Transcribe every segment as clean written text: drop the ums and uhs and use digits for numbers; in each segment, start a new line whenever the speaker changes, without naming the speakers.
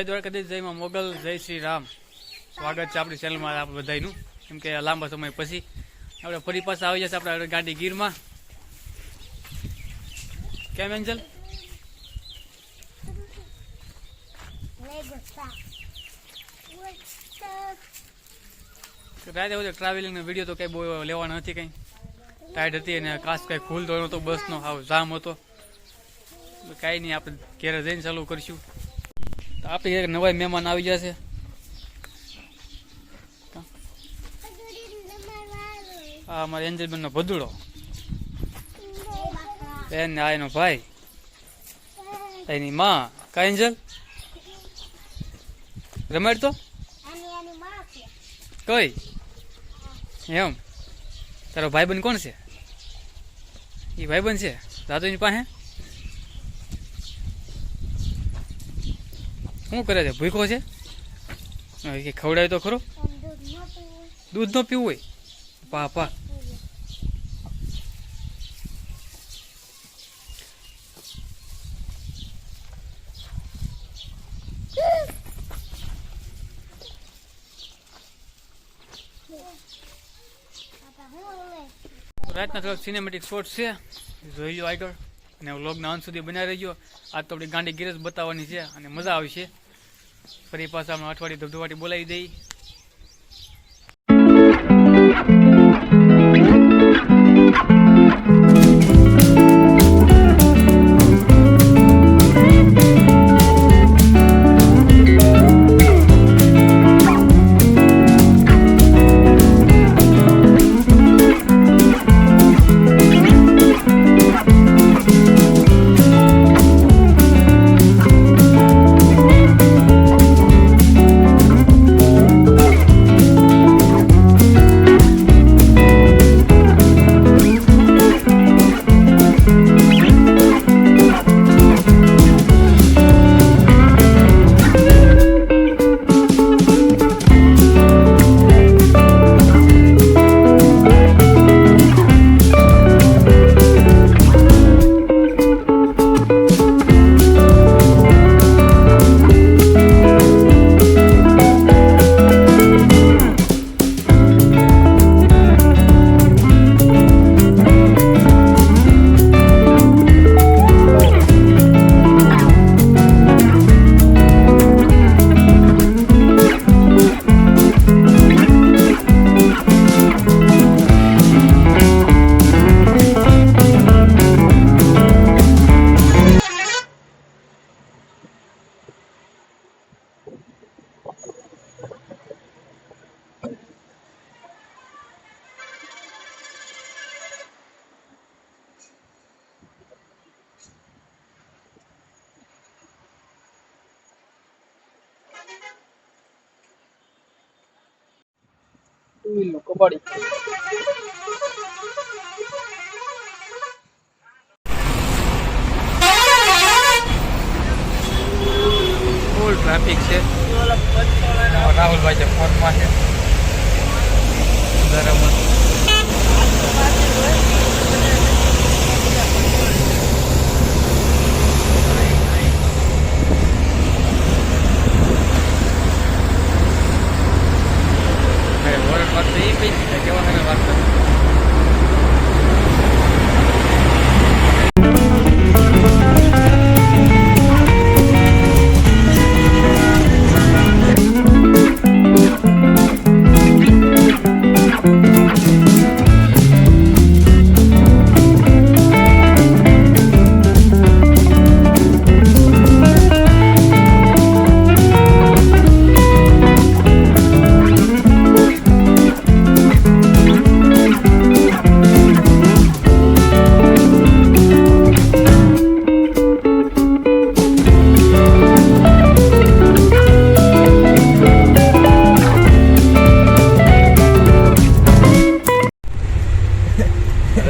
જય દ્વારકાધીશ, જય માં મોગલ, જય શ્રી રામ. સ્વાગત છે આપણી ચેનલમાં આપણે બધાનું. કેમ કે લાંબા સમય પછી આપણે ફરી પાછા આવી જશે આપણે ગાડી ગીરમાં. કેમ એન્જલ? રાતે બધું ટ્રાવેલિંગનો વિડીયો તો કંઈ બહુ લેવાનો નથી, કંઈ ટાઈટ હતી અને કાચ કંઈ ખુલતો નહોતો, બસનો હાવ જામ હતો. કાંઈ નહીં, આપણે ઘેરે જઈને ચાલુ કરીશું. તો આપણે એક નવા મહેમાન આવી જશે. આ અમારા એન્જલબેનનો ભદુડો, એને આ એનો ભાઈ, એની માં. કા એન્જલ રમાડ તો કઈ એમ? તારો ભાઈબંધ કોણ છે? એ ભાઈબંધ છે દાદુની પાસે. શું કરે છે? ભૂખો છે? ખવડાય તો ખરો. દૂધ ન પીવું હોય? પા પા. રાતના થોડાક સિનેમેટિક શોટ છે, જોઈ લો આગળ અને વ્લોગના અંત સુધી બનાવી રહેજો. આજ તો આપણી ગાંડી ગેરેજ બતાવવાની છે અને મજા આવશે. ફરી પાછા આપણે અઠવાડિયે ધબધબાટી બોલાવી દઈ. કબડ્ડી ફૂલ ટ્રાફિક છે. રાહુલભાઈ છે ફોનમાં છે. બરાબર.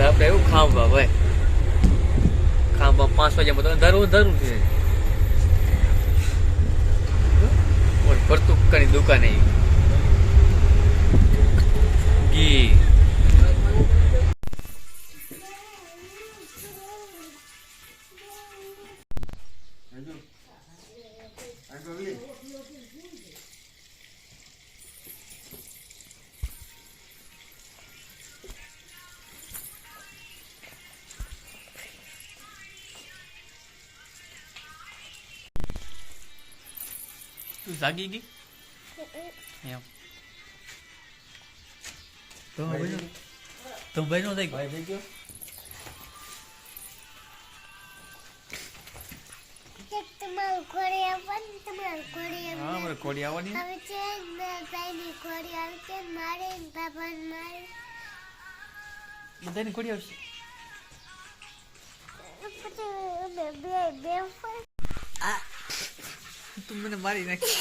આપણે એવું ખાંભા ભાઈ, ખાંભા 5 વાગ્યા બધું ધરું છે. પરતુક્કાની દુકાન ઘી તું જાગી ગઈ એમ તો ભાઈ નો થઈ ગયો હા મારે ઘોડી આવવાની બધાની ઘોડી આવશે તું મને મારી નાખી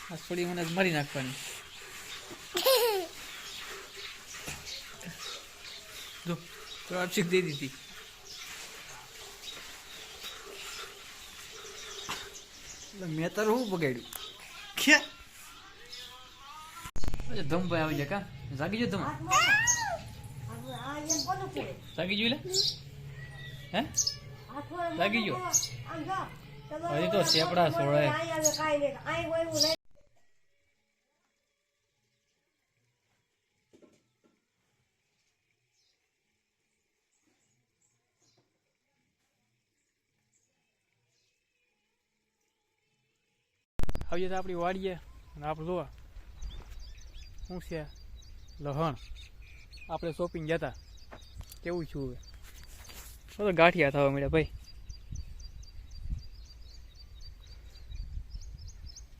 આ છોડી મને મારી નાખવાની જો તો આપશી દે દીધી મેં તાર હું બગાડ્યું ક્યાં ધમભાઈ આવી જાય કા જાગી જો તમે જાગી જોઈ લે હે જાગી ગયો હજી તો સેપડા સોળાય આવી તો આપણી વાડીએ અને આપણે જોવા શું છે લહણ આપણે શોપિંગ જતા કેવું છું હવે તો ગાંઠિયા થવા મળ્યા ભાઈ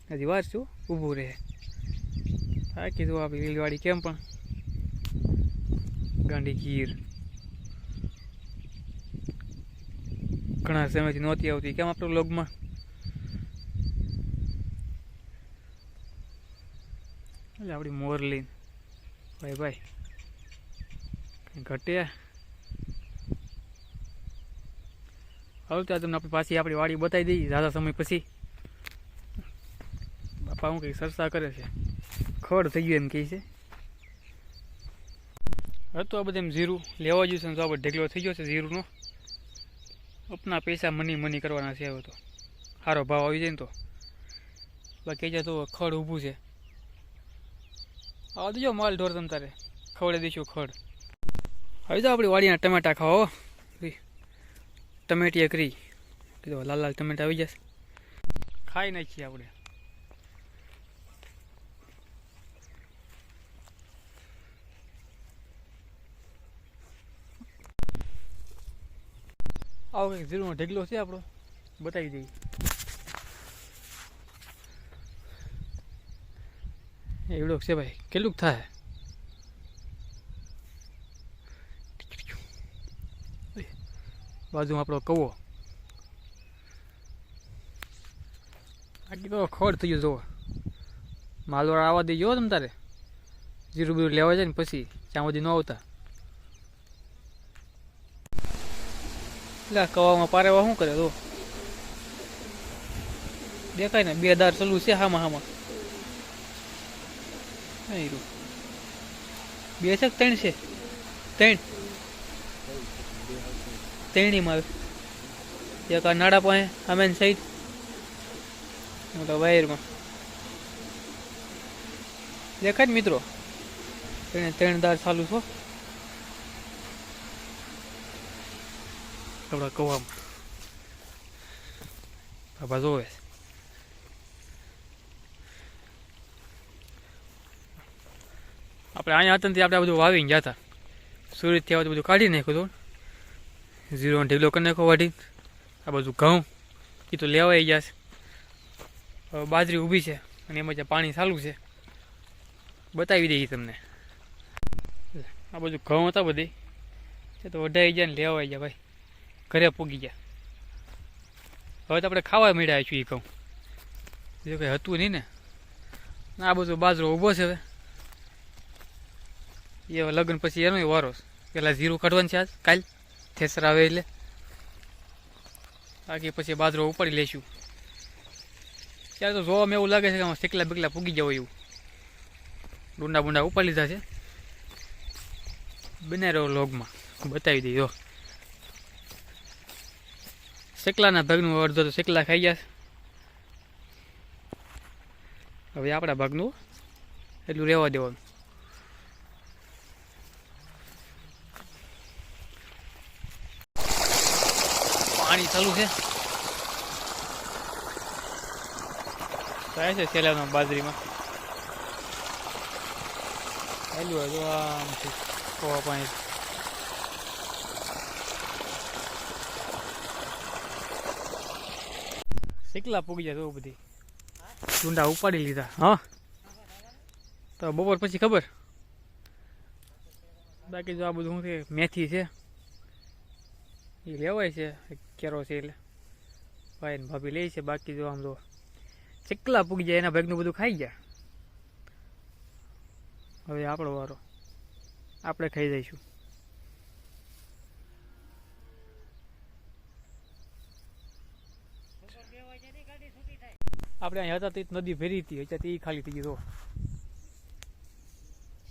હજી વાર છું ઊભું રહે હા કીધું આપણી લીલવાડી કેમ પણ ગાંડી ગીર ઘણા સમયથી નહોતી આવતી કેમ આપણું લોગમાં આપણી મોરલીન ભાઈ ભાઈ ઘટે હવે ત્યાં તમને આપણે પાછી આપણી વાડી બતાવી દઈએ ઝાઝા સમય પછી બાપા હું કંઈક સરસા કરે છે ખડ થઈ ગયું એમ કહે છે હતું આ બધા એમ જીરું લેવા જઈશું ને તો આપણે ઢેકલો થઈ ગયો છે જીરુંનો અપના પૈસા મની કરવાના છે હવે તો સારો ભાવ આવી જાય ને તો બાકી જાય તો ખડ ઊભું છે આવા દેજો માલ ઢોર તમ તારે ખવડે દઈશું ખડ હવે તો આપણી વાડીના ટમેટા ખાઓ ટમેટીએ કરી કીધું લાલ લાલ ટમેટા આવી જશે ખાઈ નાખીએ આપણે આવો કંઈક જીરુંનો ઢેગલો છે આપણો બતાવી દઈએ એવડો છે ભાઈ કેટલું થાય બાજુમાં આપણો કવો આટલી તો ખડ થઈ ગયો જોવો માલવાળા આવવા દઈ જોવો તમે તારે જીરું બીરું લેવા જાય ને પછી ત્યાં સુધી ન આવતા એટલે કવામાં પારેવા શું કરે તો દેખાય ને 2 દાર ચલું છે હામાં 2 છે 3 છે 3 માલ એક આ નાડા પાસે આમે સાઈડ મોટા વાયરમાં દેખાય ને મિત્રો 3 દાર ચાલુ છો આપણા કવામાં બાબા જોવે આપણે અહીંયા હતા ને આપણે બધું વાવીને ગયા હતા સુરતથી આવતું બધું કાઢી નાખ્યું હતું જીરો ઢીલો કરી નાખો વાઢી આ બધું ઘઉં એ તો લેવાઈ ગયા છે હવે બાજરી ઊભી છે અને એમાં જે પાણી ચાલુ છે બતાવી દઈએ તમને આ બધું ઘઉં હતા બધી એ તો વઢાઈ ગયા ને લેવાઈ ગયા ભાઈ ઘરે પૂગી ગયા હવે તો આપણે ખાવા મળ્યા છું એ ઘઉં બીજું કંઈ હતું નહીં ને આ બધું બાજરો ઊભો છે હવે એ લગ્ન પછી એનો વારો પેલા જીરું કાઢવાનું છે આજ કાલ થેસર આવે એટલે બાકી પછી બાજરો ઉપાડી લઈશું ત્યારે તો જોવામાં એવું લાગે છે કે શેકલા બેકલા પૂગી જાવ એવું ડુંડા બુંડા ઉપાડી લીધા છે બને રહ્યો લોગમાં બતાવી દઈએ શેકલાના ભાગનું અડધો તો શેકલા ખાઈ ગયા હવે આપણા ભાગનું એટલું રહેવા દેવાનું પાણી ચાલુ છે થાય છે સેલાવના બાજરીમાં હેલું હોય તો આમ કોવા પાણી શીકલા પૂગી જાય તો બધી ચૂંડા ઉપાડી લીધા. હા તો બપોર પછી ખબર. બાકી જો આ બધું શું છે મેથી છે એ લેવાય છે કેરો છે એટલે ભાઈ ને ભાભી લે છે. બાકી જો આમ તો ચીકલા પૂગી જાય એના ભાગનું બધું ખાઈ ગયા. હવે આપણો વારો આપણે ખાઈ જઈશું. આપણે અહીંયા હતા તો નદી ભરી હતી અત્યારે એ ખાલી થઈ ગઈ. તો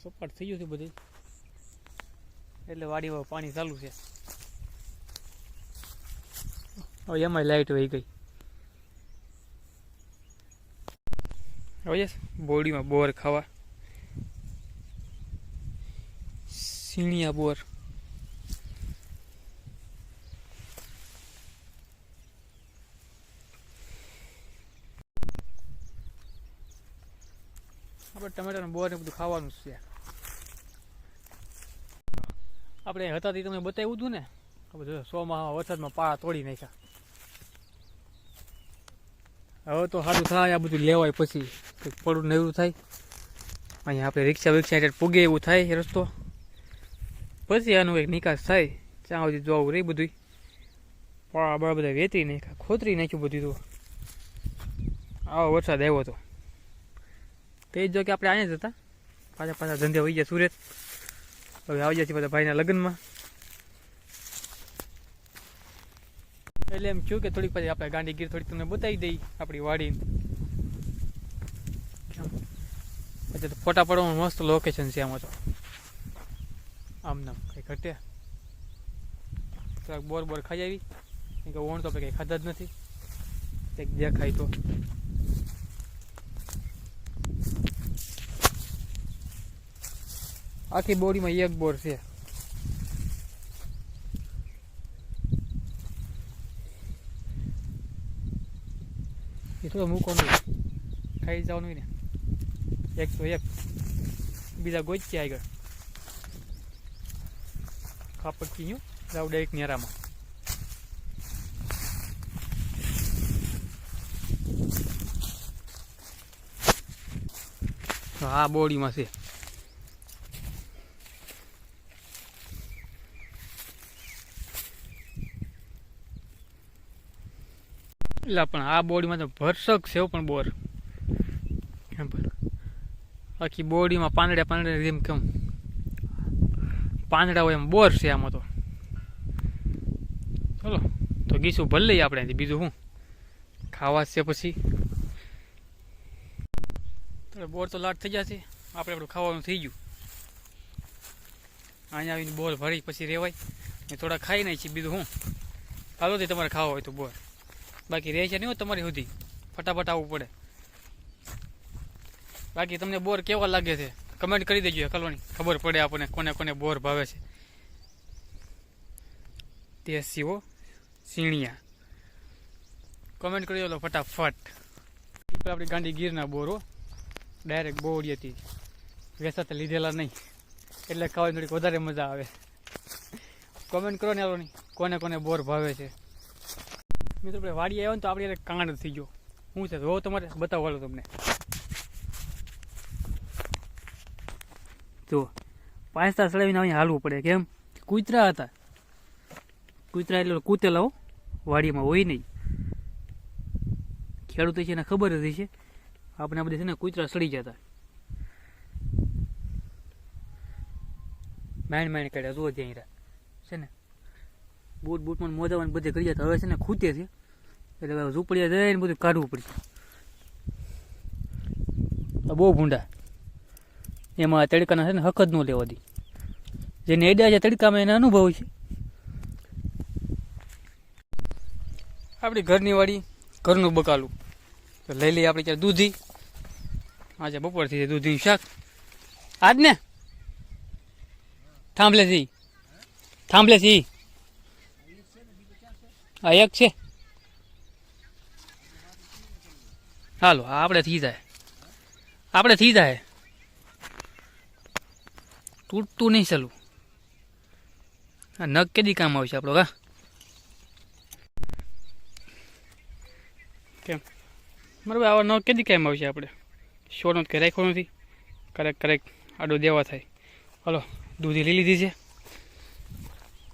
સપાટ થઈ ગયું છે બધી એટલે વાડીમાં પાણી ચાલુ છે. હવે એમાંય લાઈટ વહી ગઈ. હવે બોડીમાં બોર ખાવા સીણિયા બોર. આપણે ટમેટાનું બોર ને બધું ખાવાનું છે. આપણે હતા તમને બતાવ્યું હતું ને બધું 100 માં વરસાદમાં પાળા તોડી નાખ્યા. હવે તો સારું થાય આ બધું લેવાય પછી પડું ને એવું થાય. અહીંયા આપણે રિક્ષા પૂગે એવું થાય રસ્તો પછી આનું એક નિકાસ થાય. ત્યાં સુધી જોવું રહી બધું પાળા બળા બધા વેતરી નાખ્યા ખોતરી નાખ્યું બધું. તો આવો વરસાદ આવ્યો હતો તે જ જો કે આપણે અહીંયા જ હતા. પાછા ધંધે વહી ગયા સુરત. હવે આવી જાય છે બધા ભાઈના લગ્નમાં. એટલે એમ થયું કે થોડીક પછી આપણે ગાંધીગીર થોડીક તમને બતાવી દઈ આપણી વાડી. પછી તો ફોટા પડવાનું મસ્ત લોકેશન છે આમાં. તો આમ નામ કંઈ ઘટે થોડાક બોર ખાઈ આવી કે ઓણ તો આપણે કંઈ ખાધા જ નથી. એક દેખાય તો આખી બોડીમાં એક બોર છે. એ થોડો મૂકવાનું ખાઈ જવાનું હોય ને 101 બીજા ગોચી આગળ ખાપડ કીયું જાવ ડાયરેક્ટ નેરામાં. આ બોડીમાં છે. એટલે પણ આ બોડીમાં તો ભરસક છે પણ બોર આખી બોડીમાં પાંદડા જેમ કેમ પાંદડા હોય એમ બોર છે આમાં. તો ચલો તો ગીસું ભરી લઈએ આપણે. બીજું શું ખાવા છે પછી બોર તો લાટ થઈ જશે. આપણું ખાવાનું થઈ ગયું. અહીંયા આવીને બોર ભરી પછી રેવાય ને થોડા ખાઈ નાખી. બીજું શું હાલો તે તમારે ખાવા હોય તો બોર. બાકી રહે છે નહીં હોય તમારી સુધી ફટાફટ આવવું પડે. બાકી તમને બોર કેવા લાગે છે કમેન્ટ કરી દેજો. કલોની ખબર પડે આપણને કોને કોને બોર ભાવે છે. દેશી હો સીણિયા કમેન્ટ કરી દો ફટાફટ. આપણી ગાંડી ગીરના બોર હો ડાયરેક્ટ બોડી હતી વેસાતે લીધેલા નહીં એટલે ખાવાની થોડીક વધારે મજા આવે. કમેન્ટ કરો ને આલોની કોને કોને બોર ભાવે છે. મિત્રો આપણે વાડી આવ્યો ને તો આપણે કાંડ થઈ ગયો. શું છે જો તમારે બતાવવાનું તમને. જો 5 તાસ ચડાવીને અહીંયા હાલવું પડે. કેમ કૂતરા હતા. કૂતરા એટલે કૂતેલા હો વાડીમાં હોય નહીં. ખેડૂતો છે એને ખબર જ છે. આપણે આ બધી છે ને કૂતરા સડી જતા. માઇન્ડ કાઢ્યા જો ત્યાં છે ને બૂટમાં મોજામાં બધે કરી જતા. હવે છે ને ખૂતે છે એટલે ઝૂંપડીયા જઈને બધું કાઢવું પડશે. બહુ ભૂંડા એમાં તડકાના છે ને હક જ ન લેવા દી. જેને એડા છે તડકામાં એના અનુભવ છે. આપણી ઘરની વાડી ઘરનું બકાલું તો લઈ લઈએ આપણે ત્યાં દૂધી. આજે બપોરથી છે દૂધીનું શાક. આજ ને થાંભલેથી હા એક છે. હાલો આપણે થઈ જાય તૂટતું નહીં ચાલું. આ નખ કેદી કામ આવશે આપણો? હા કેમ બરાબર, આવા નખ કેદી કામ આવશે? આપણે શોનો જ કંઈ રાખ્યો નથી, કરેક આડો દેવા થાય. હાલો દૂધી લઈ લીધી છે,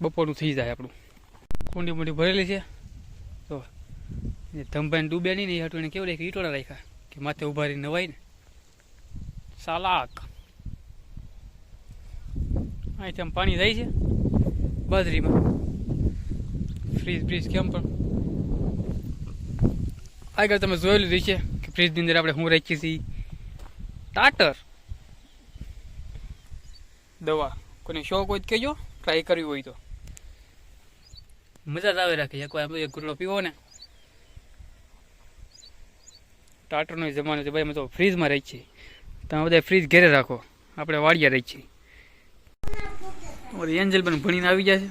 બપોરનું થઈ જાય આપણું. કુંડી મૂંડી ભરેલી છે તો ધમભાઈને ડૂબ્યા નહીં ને એ હાટું એને કેવું રાખ્યું, ઈટોળા રાખ્યા કે માથે ઉભા રહીને નવાય ને. સાલાક અહીંથી આમ પાણી જાય છે બાજરીમાં. ફ્રીજ કેમ પણ આગળ તમે જોયેલું જ છે કે ફ્રીજની અંદર આપણે શું રાખીએ છીએ? ટાટર દવા. કોઈને શોખ હોય તો કહેજો, ટ્રાય કરવી હોય તો. મજા જ આવે રાખે. એક વાર એક ગુટલો પીવો ને. ટાટરનો જમાનો છે ભાઈ. અમે તો ફ્રીજમાં રહી છીએ. તમે બધા ફ્રીજ ઘેરે રાખો, આપણે વાડિયા રહી છીએ. તમારી એન્જલ પણ ભણીને આવી જાય છે.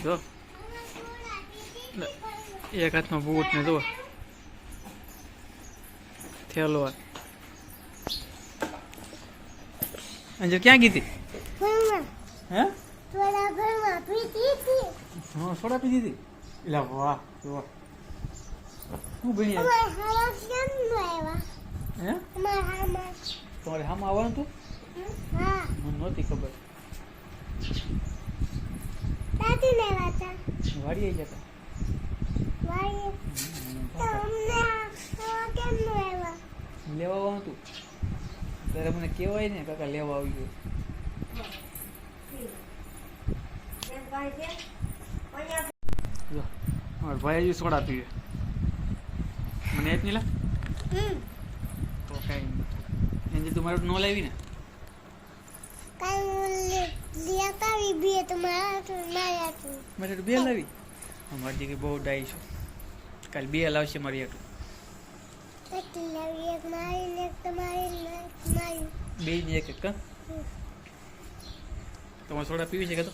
જો એક હાથમાં બૂટ ને જો થેલો. એન્જલ ક્યાં ગઈ હતી? હે સોડા પી દીધી? એટલે વાહ વાહ. શું ભણી? હે તમારે હામાં આવવાનું હતું? મને નહોતી ખબર. વાડીએ જતા લેવા આવવાનું હતું ત્યારે મને કહેવાય ને કાકા લેવા આવી ગયો. ભાઈ હજુ સોડા પીવે. મને એક નહીં લા તો કઈ નહીં. તું મારું ન લાવી ને મારે બે લાવી. અમારી જગ્યાએ બહુ ડાઈ છું. કાલે બે લાવશે મારી હાટું. બે ને એક કા તમારે સોડા પીવી છે કે? તો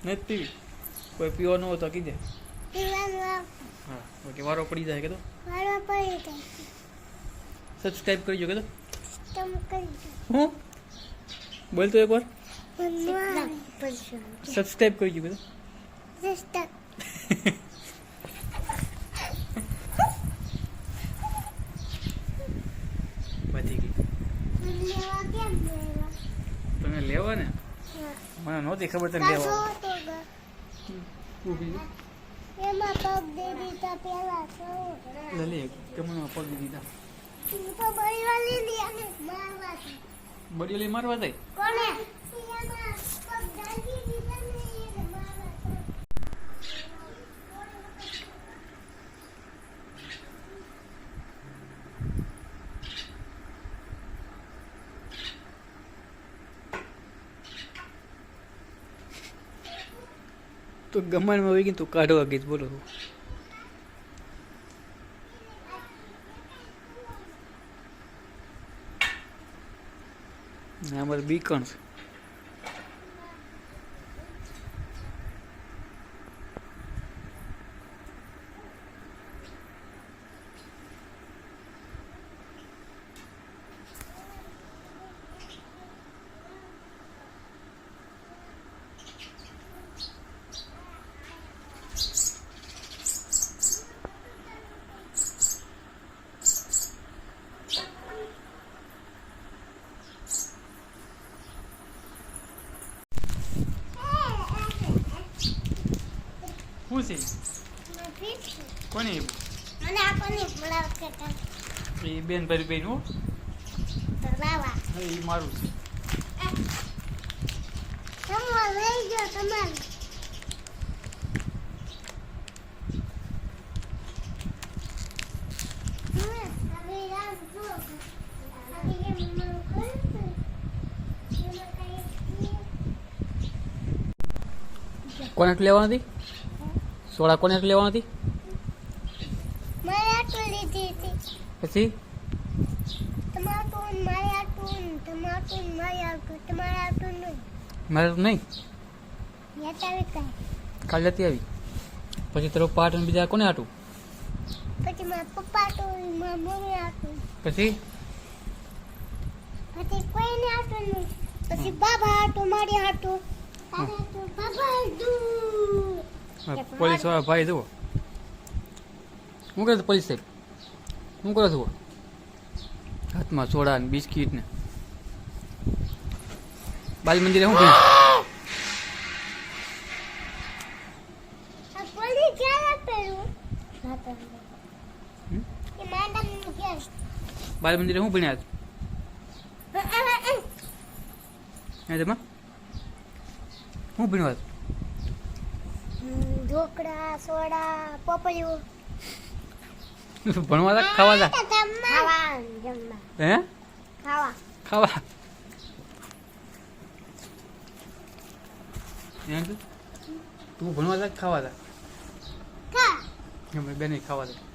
નથી પીવી. કોઈ પીવો ન હોય તો કીધે. હા ઓકે વારો પડી જાય કે? તો સબસ્ક્રાઈબ કરજો કે? તો હું બોલ તો એકવાર સબસ્ક્રાઈબ કરજો કે? તો વધી ગઈ. તમે લેવા ને? મને નહોતી ખબર તને લેવા. પગ દીધા બડીઓ મારવા જાય. તો ગમાણમાં આવી ગઈ તું કાઢવા ગઈ. બોલો અમારે બીકણ છે. શું છે? કોને એ બેન ભરી બેન હો એ મારું છે. કોને લેવાની હતી સોડા? કોને લેવાની હતી? પછી મારે તો નહીં. કાલે લેતી આવી પછી તારો પાર્ટ બીજા કોને હાટું?
પછી મારા પપ્પા તો મારા મમ્મી આટું
પછી
પછી કોઈને આટું નહીં પછી બાબા આટું મારી આટું બાબા આટું
પોલીસ વાળા ભાઈ જુઓ શું કરે છે પોલીસ સાહેબ શું કરો છો હાથમાં સોડા ને બિસ્કીટ ને બાલ મંદિરે શું કર્યું
આ પોલીસ ક્યારે પેલું એ મેડમ કે
બાલ મંદિરે શું ભણ્યા તમે શું ભણ્યા
ઢોકળા સોડા પોપલિયું
ભણવા તા ખાવા તા
ખાવા જમવા
હે
ખાવા
ખાવા તું ભણવા તા ખાવા તા
ખા
બેને ખાવા તા